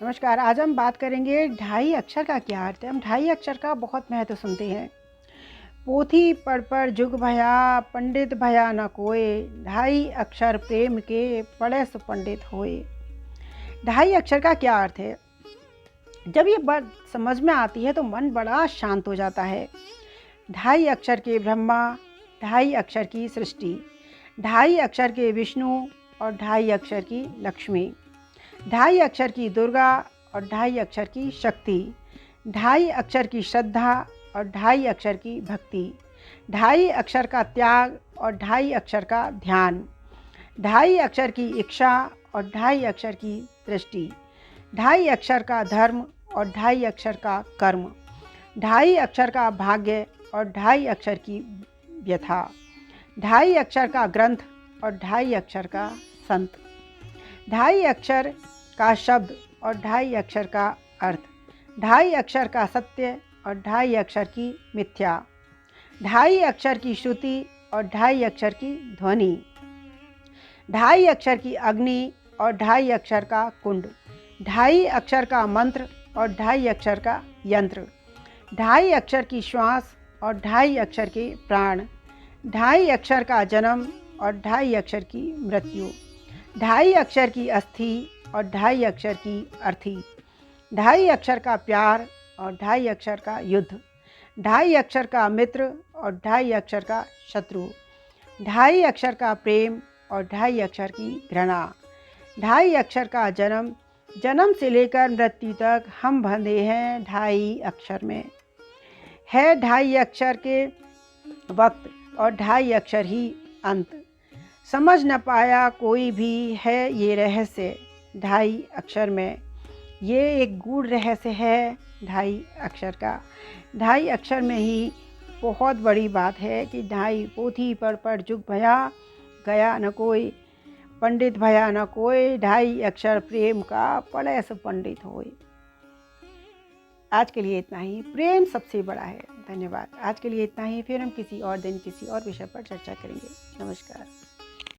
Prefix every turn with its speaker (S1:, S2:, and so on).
S1: नमस्कार। आज हम बात करेंगे ढाई अक्षर का क्या अर्थ है। हम ढाई अक्षर का बहुत महत्व सुनते हैं। पोथी पढ़ जुग भया, पंडित भया न कोय, ढाई अक्षर प्रेम के पढ़े सो पंडित होए। ढाई अक्षर का क्या अर्थ है? जब ये बात समझ में आती है तो मन बड़ा शांत हो जाता है। ढाई अक्षर के ब्रह्मा, ढाई अक्षर की सृष्टि, ढाई अक्षर के विष्णु और ढाई अक्षर की लक्ष्मी, ढाई अक्षर की दुर्गा और ढाई अक्षर की शक्ति, ढाई अक्षर की श्रद्धा और ढाई अक्षर की भक्ति, ढाई अक्षर का त्याग और ढाई अक्षर का ध्यान, ढाई अक्षर की इच्छा और ढाई अक्षर की दृष्टि, ढाई अक्षर का धर्म और ढाई अक्षर का कर्म, ढाई अक्षर का भाग्य और ढाई अक्षर की व्यथा, ढाई अक्षर का ग्रंथ और ढाई अक्षर का संत, ढाई अक्षर का शब्द और ढाई अक्षर का अर्थ, ढाई अक्षर का सत्य और ढाई अक्षर की मिथ्या, ढाई अक्षर की श्रुति और ढाई अक्षर की ध्वनि, ढाई अक्षर की अग्नि और ढाई अक्षर का कुंड, ढाई अक्षर का मंत्र और ढाई अक्षर का यंत्र, ढाई अक्षर की श्वास और ढाई अक्षर के प्राण, ढाई अक्षर का जन्म और ढाई अक्षर की मृत्यु, ढाई अक्षर की अस्थि और ढाई अक्षर की अर्थी, ढाई अक्षर का प्यार और ढाई अक्षर का युद्ध, ढाई अक्षर का मित्र और ढाई अक्षर का शत्रु, ढाई अक्षर का प्रेम और ढाई अक्षर की घृणा, ढाई अक्षर का जन्म, जन्म से लेकर मृत्यु तक हम बंधे हैं ढाई अक्षर में। है ढाई अक्षर के वक्त और ढाई अक्षर ही अंत, समझ न पाया कोई भी है ये रहस्य ढाई अक्षर में। ये एक गूढ़ रहस्य है ढाई अक्षर का। ढाई अक्षर में ही बहुत बड़ी बात है कि ढाई पोथी पढ़ जुग भया, गया न कोई, पंडित भया न कोई, ढाई अक्षर प्रेम का पढ़े सो पंडित होए। आज के लिए इतना ही। प्रेम सबसे बड़ा है। धन्यवाद। आज के लिए इतना ही। फिर हम किसी और दिन किसी और विषय पर चर्चा करेंगे। नमस्कार।